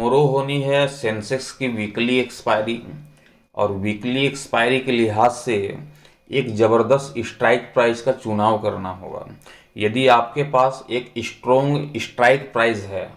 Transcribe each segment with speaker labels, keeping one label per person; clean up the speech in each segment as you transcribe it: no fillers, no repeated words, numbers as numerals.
Speaker 1: Tomorrow होनी है Sensex की वीकली एक्सपायरी, और वीकली एक्सपायरी के लिहाज से एक ज़बरदस्त स्ट्राइक प्राइस का चुनाव करना होगा। यदि आपके पास एक स्ट्रॉन्ग स्ट्राइक प्राइस है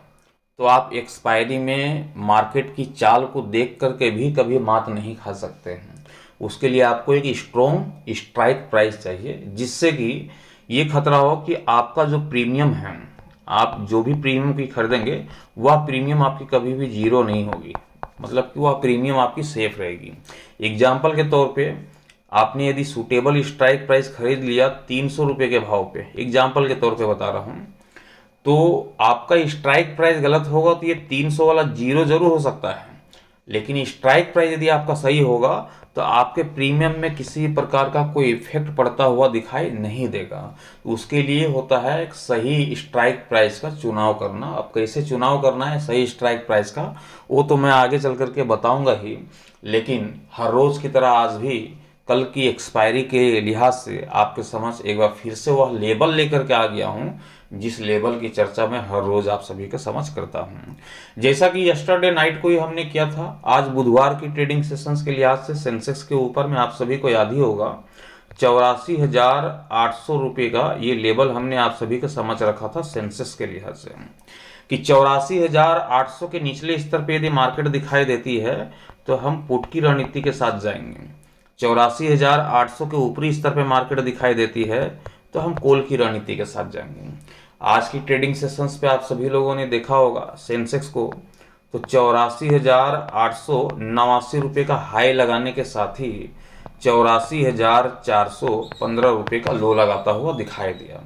Speaker 1: तो आप एक्सपायरी में मार्केट की चाल को देख करके भी कभी मात नहीं खा सकते हैं। उसके लिए आपको एक स्ट्रॉन्ग स्ट्राइक प्राइस चाहिए, जिससे कि ये खतरा हो कि आपका जो प्रीमियम है, आप जो भी प्रीमियम की खरीदेंगे वह प्रीमियम आपकी कभी भी जीरो नहीं होगी, मतलब कि वह प्रीमियम आपकी सेफ रहेगी। एग्जाम्पल के तौर पे आपने यदि सूटेबल स्ट्राइक प्राइस खरीद लिया 300 रुपये के भाव पे, एग्जाम्पल के तौर पे बता रहा हूँ, तो आपका स्ट्राइक प्राइस गलत होगा तो ये 300 वाला जीरो जरूर हो सकता है, लेकिन स्ट्राइक प्राइस यदि आपका सही होगा तो आपके प्रीमियम में किसी प्रकार का कोई इफेक्ट पड़ता हुआ दिखाई नहीं देगा। तो उसके लिए होता है एक सही स्ट्राइक प्राइस का चुनाव करना। अब कैसे चुनाव करना है सही स्ट्राइक प्राइस का, वो तो मैं आगे चल करके बताऊंगा ही, लेकिन हर रोज की तरह आज भी कल की एक्सपायरी के लिहाज से आपके समझ एक बार फिर से वह लेबल लेकर के आ गया हूँ, जिस लेबल की चर्चा मैं हर रोज आप सभी का समझ करता हूँ। जैसा कि यस्टरडे नाइट को ही हमने किया था, आज बुधवार की ट्रेडिंग सेशंस के लिहाज से सेंसेक्स के ऊपर में आप सभी को याद ही होगा 84,800 रुपये का ये लेबल हमने आप सभी को समझ रखा था सेंसेक्स के लिहाज से, कि 84,800 के निचले स्तर पे यदि मार्केट दिखाई देती है तो हम पुट की रणनीति के साथ जाएंगे। 84,800 के ऊपरी स्तर पे मार्केट दिखाई देती है तो हम कॉल की रणनीति के साथ जाएंगे। आज की ट्रेडिंग सेशंस पे आप सभी लोगों ने देखा होगा सेंसेक्स को, तो 84,889 रुपये का हाई लगाने के साथ ही 84,415 रुपये का लो लगाता हुआ दिखाई दिया।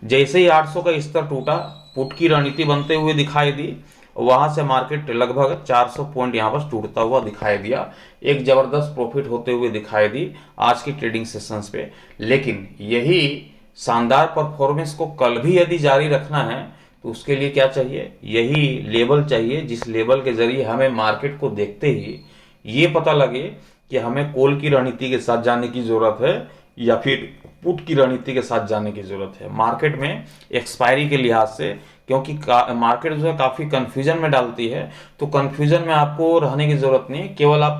Speaker 1: जैसे ही 800 का स्तर टूटा, पुट की रणनीति बनते हुए दिखाई दी, वहां से मार्केट लगभग 400 पॉइंट यहाँ पर टूटता हुआ दिखाई दिया, एक जबरदस्त प्रॉफिट होते हुए दिखाई दी आज की ट्रेडिंग सेशंस पे। लेकिन यही शानदार परफॉर्मेंस को कल भी यदि जारी रखना है तो उसके लिए क्या चाहिए, यही लेवल चाहिए, जिस लेवल के जरिए हमें मार्केट को देखते ही ये पता लगे कि हमें कॉल की रणनीति के साथ जाने की जरूरत है या फिर पुट की रणनीति के साथ जाने की जरूरत है मार्केट में एक्सपायरी के लिहाज से। क्योंकि मार्केट जो है काफी कंफ्यूजन में डालती है, तो कंफ्यूजन में आपको रहने की जरूरत नहीं, केवल आप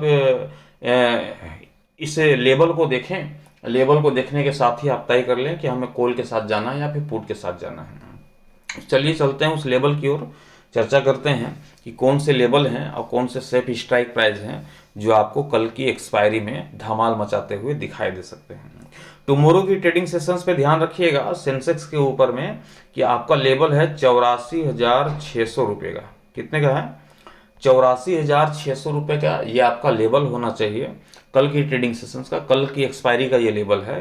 Speaker 1: इस लेवल को देखें, लेवल को देखने के साथ ही आप तय कर लें कि हमें कॉल के साथ जाना है या फिर पुट के साथ जाना है। चलिए चलते हैं उस लेवल की ओर, चर्चा करते हैं कि कौन से लेवल हैं और कौन से सेफ स्ट्राइक प्राइस हैं जो आपको कल की एक्सपायरी में धमाल मचाते हुए दिखाई दे सकते हैं। टुमारो की ट्रेडिंग सेशंस पे ध्यान रखिएगा सेंसेक्स के ऊपर में कि आपका लेवल है 84,600 रुपये का। कितने का है? 84,600 रुपये का ये आपका लेवल होना चाहिए कल की ट्रेडिंग सेशंस का, कल की एक्सपायरी का ये लेवल है।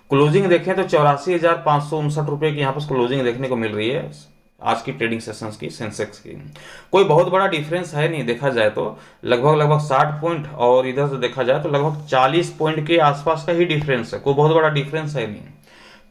Speaker 1: क्लोजिंग देखें तो 84,559 रुपये की यहाँ पर क्लोजिंग देखने को मिल रही है आज की ट्रेडिंग सेशंस की सेंसेक्स की। कोई बहुत बड़ा डिफरेंस है नहीं, देखा जाए तो लगभग 60 पॉइंट, और इधर से देखा जाए तो लगभग 40 पॉइंट के आसपास का ही डिफरेंस है, कोई बहुत बड़ा डिफरेंस है नहीं।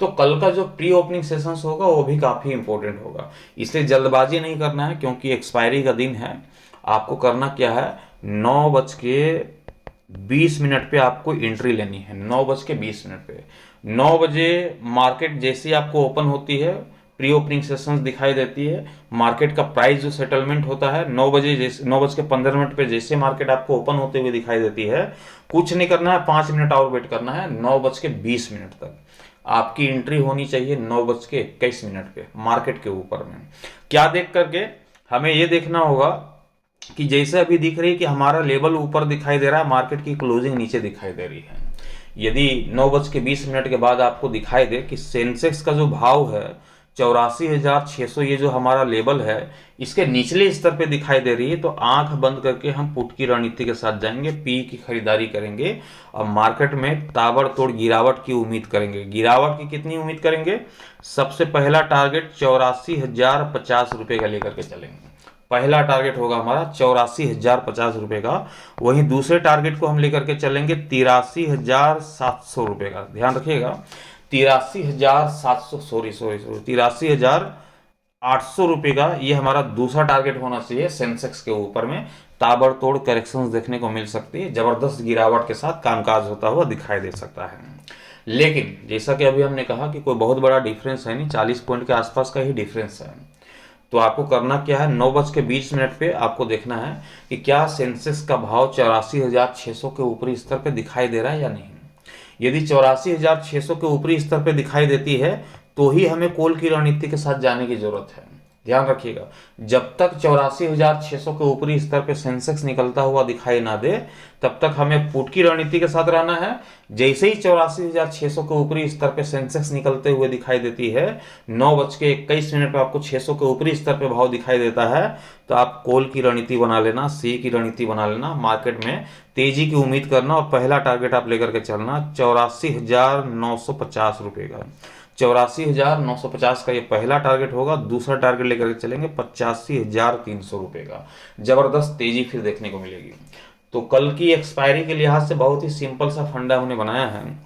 Speaker 1: तो कल का जो प्री ओपनिंग सेशंस होगा वो भी काफी इंपॉर्टेंट होगा, इसलिए जल्दबाजी नहीं करना है क्योंकि एक्सपायरी का दिन है। आपको करना क्या है, 9:20 पे आपको एंट्री लेनी है, 9:20 पे। 9 बजे मार्केट जैसे ही आपको ओपन होती है, प्री ओपनिंग सेशंस दिखाई देती है, मार्केट का प्राइस जो सेटलमेंट होता है 9 बजे, जैसे 9:15 पे जैसे मार्केट आपको ओपन होते हुए दिखाई देती है, कुछ नहीं करना है, 5 मिनट और वेट करना है। 9:20 तक आपकी एंट्री होनी चाहिए 9:21 पे मार्केट के ऊपर में। क्या देख करके हमें ये देखना होगा कि जैसे अभी दिख रही है कि हमारा लेवल ऊपर दिखाई दे रहा है, मार्केट की क्लोजिंग नीचे दिखाई दे रही है। यदि 9:20 के बाद आपको दिखाई दे कि सेंसेक्स का जो भाव है 84,600, ये जो हमारा लेवल है इसके निचले स्तर पे दिखाई दे रही है, तो आंख बंद करके हम पुट की रणनीति के साथ जाएंगे, पी की खरीदारी करेंगे और मार्केट में ताबड़तोड़ गिरावट की उम्मीद करेंगे। गिरावट की कितनी उम्मीद करेंगे? सबसे पहला टारगेट 84,050 का लेकर के चलेंगे। पहला टारगेट होगा हमारा 84,050 का। वहीं दूसरे टारगेट को हम लेकर के चलेंगे 83,700 का। ध्यान रखिएगा 83,800 का ये हमारा दूसरा टारगेट होना चाहिए। सेंसेक्स के ऊपर में ताबड़तोड़ करेक्शंस देखने को मिल सकती है, जबरदस्त गिरावट के साथ कामकाज होता हुआ दिखाई दे सकता है। लेकिन जैसा कि अभी हमने कहा कि कोई बहुत बड़ा डिफरेंस है नहीं, 40 पॉइंट के आसपास का ही डिफरेंस है। तो आपको करना क्या है, 9:20 पे आपको देखना है कि क्या सेंसेक्स का भाव 84,600 के ऊपरी स्तर पे दिखाई दे रहा है या नहीं। यदि 84,600 के ऊपरी स्तर पे दिखाई देती है तो ही हमें कॉल की रणनीति के साथ जाने की जरूरत है। ध्यान रखिएगा, जब तक 84,600 के ऊपरी स्तर पे सेंसेक्स निकलता हुआ दिखाई ना दे तब तक हमें पुट की रणनीति के साथ रहना है। जैसे ही 84,600 के ऊपरी स्तर पे सेंसेक्स निकलते हुए दिखाई देती है, 9:21 पे आपको 600 के ऊपरी स्तर पे भाव दिखाई देता है, तो आप कॉल की रणनीति बना लेना, सी की रणनीति बना लेना, मार्केट में तेजी की उम्मीद करना और पहला टारगेट आप लेकर के चलना 84,950 रुपये का। 84,950 का ये पहला टारगेट होगा। दूसरा टारगेट लेकर के चलेंगे 85,300 रुपये का। जबरदस्त तेजी फिर देखने को मिलेगी। तो कल की एक्सपायरी के लिहाज से बहुत ही सिंपल सा फंडा हमने बनाया है।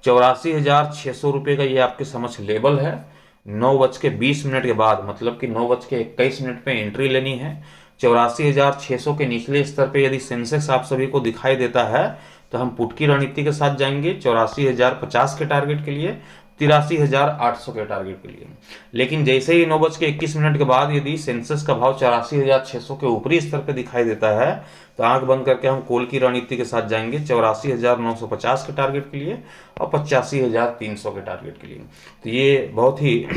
Speaker 1: 84,600 रुपये का ये आपके समझ लेवल है। 9:20 के बाद, मतलब कि 9:21 पे एंट्री लेनी है। 84,600 के निचले स्तर पे यदि सेंसेक्स आप सभी को दिखाई देता है तो हम पुट की रणनीति के साथ जाएंगे 84,050 के टारगेट के लिए, 83,800 के टारगेट के लिए। लेकिन जैसे ही 9:21 के बाद यदि सेंसेक्स का भाव 84,600 के ऊपरी स्तर पर दिखाई देता है तो आंख बंद करके हम कॉल की रणनीति के साथ जाएंगे 84,950 के टारगेट के लिए और 85,300 के टारगेट के लिए। तो ये बहुत ही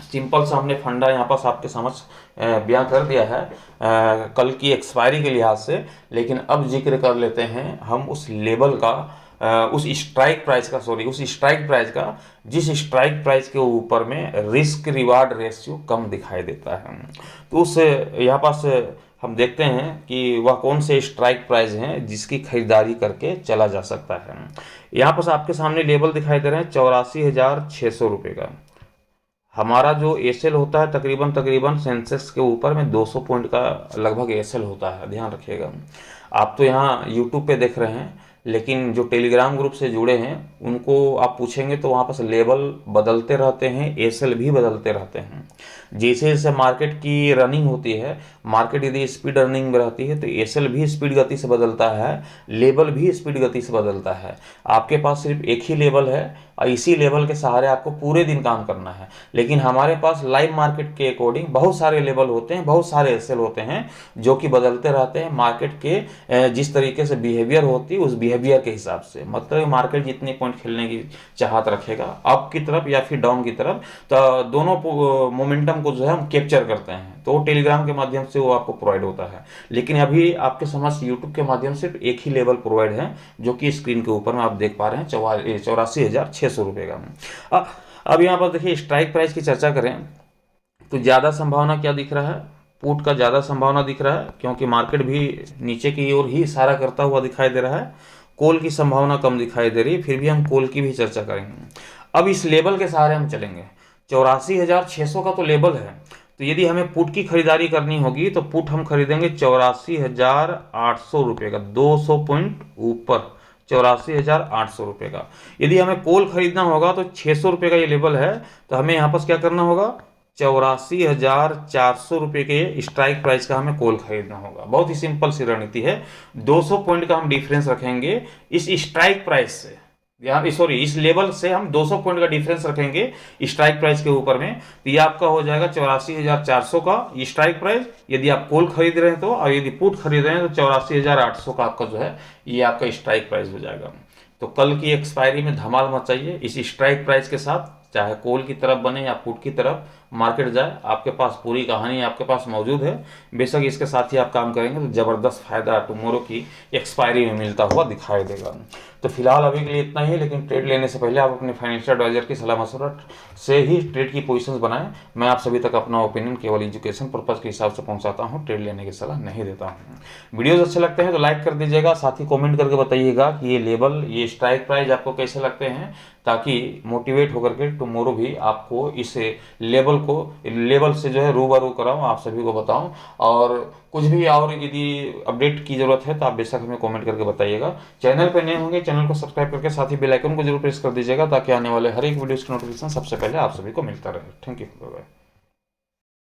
Speaker 1: सिंपल सा हमने फंडा यहाँ पास आपके समझ बयां कर दिया है कल की एक्सपायरी के लिहाज से। लेकिन अब जिक्र कर लेते हैं हम उस लेवल का, उस स्ट्राइक प्राइस का जिस स्ट्राइक प्राइस के ऊपर में रिस्क रिवार्ड रेशियो कम दिखाई देता है। तो उस यहाँ पास हम देखते हैं कि वह कौन से स्ट्राइक प्राइस हैं जिसकी खरीदारी करके चला जा सकता है। यहाँ पास आपके सामने लेवल दिखाई दे रहे हैं 84,600 रुपये का। हमारा जो एसएल होता है तकरीबन सेंसेक्स के ऊपर में 200 पॉइंट का लगभग एसएल होता है। ध्यान रखिएगा, आप तो यहाँ यूट्यूब पे देख रहे हैं, लेकिन जो टेलीग्राम ग्रुप से जुड़े हैं उनको आप पूछेंगे तो वहाँ पर लेवल बदलते रहते हैं, एसएल भी बदलते रहते हैं। जैसे जैसे मार्केट की रनिंग होती है, मार्केट यदि स्पीड रनिंग में रहती है तो एसएल भी स्पीड गति से बदलता है, लेवल भी स्पीड गति से बदलता है। आपके पास सिर्फ एक ही लेवल है और इसी लेवल के सहारे आपको पूरे दिन काम करना है। लेकिन हमारे पास लाइव मार्केट के अकॉर्डिंग बहुत सारे लेवल होते हैं, बहुत सारे एसएल होते हैं जो कि बदलते रहते हैं मार्केट के जिस तरीके से बिहेवियर होती है उस बिहेवियर के हिसाब से। मतलब मार्केट जितनी पॉइंट खेलने की चाहत रखेगा अप की तरफ या फिर डाउन की तरफ, तो दोनों मोमेंटम को जो है हम कैप्चर करते हैं। तो टेलीग्राम के माध्यम से वो आपको प्रोवाइड होता है। लेकिन अभी आपके समझ यूट्यूब के माध्यम से एक ही लेवल प्रोवाइड है जो कि स्क्रीन के ऊपर में आप देख पा रहे हैं 84,600 रुपये का। अब यहाँ पर देखिए स्ट्राइक प्राइस की चर्चा करें तो ज़्यादा संभावना क्या दिख रहा है, पुट का ज़्यादा संभावना दिख रहा है क्योंकि मार्केट भी नीचे की ओर ही इशारा करता हुआ दिखाई दे रहा है। कॉल की संभावना कम दिखाई दे रही है, फिर भी हम कॉल की भी चर्चा करेंगे। अब इस लेवल के सहारे हम चलेंगे। 84,600 का तो लेवल है, तो यदि हमें पुट की खरीदारी करनी होगी तो पुट हम खरीदेंगे 84,800 रुपये का, 200 पॉइंट ऊपर 84,800 रुपये का। यदि हमें कॉल खरीदना होगा तो 600 रुपये का ये लेवल है, तो हमें यहाँ पर क्या करना होगा, 84,400 रुपये के स्ट्राइक प्राइस का हमें कॉल खरीदना होगा। बहुत ही सिंपल सी रणनीति है। 200 पॉइंट का हम डिफरेंस रखेंगे इस स्ट्राइक प्राइस से, इस लेवल से हम 200 पॉइंट का डिफरेंस रखेंगे स्ट्राइक प्राइस के ऊपर में, तो ये आपका हो जाएगा 84,400 का स्ट्राइक प्राइस यदि आप कॉल खरीद रहे हैं तो, और यदि पुट खरीद रहे हैं तो 84,800 का आपका जो है ये आपका स्ट्राइक प्राइस हो जाएगा। तो कल की एक्सपायरी में धमाल मचाइए इस स्ट्राइक प्राइस के साथ, चाहे कॉल की तरफ बने या पुट की तरफ मार्केट जाए, आपके पास पूरी कहानी आपके पास मौजूद है। बेशक इसके साथ ही आप काम करेंगे तो ज़बरदस्त फायदा टुमारो की एक्सपायरी में मिलता हुआ दिखाई देगा। तो फिलहाल अभी के लिए इतना ही, लेकिन ट्रेड लेने से पहले आप अपने फाइनेंशियल एडवाइजर की सलाह मशवरा से ही ट्रेड की पोजीशंस बनाएं। मैं आप सभी तक अपना ओपिनियन केवल एजुकेशन पर्पज़ के हिसाब से पहुंचाता हूं, ट्रेड लेने की सलाह नहीं देता हूं। वीडियोस अच्छे लगते हैं तो लाइक कर दीजिएगा, साथ ही कमेंट करके बताइएगा कि ये लेवल, ये स्ट्राइक प्राइस आपको कैसे लगते हैं, ताकि मोटिवेट होकर के टुमारो भी आपको इस लेवल से जो है रूबरू कराऊं, आप सभी को बताऊं। और कुछ भी और यदि अपडेट की जरूरत है तो आप बेशक हमें कमेंट करके बताइएगा। चैनल पर नए होंगे चैनल को सब्सक्राइब करके साथ ही बेल आइकन को जरूर प्रेस कर दीजिएगा ताकि आने वाले हर एक वीडियोस की नोटिफिकेशन सबसे पहले आप सभी को मिलता रहे। Thank you, bye bye.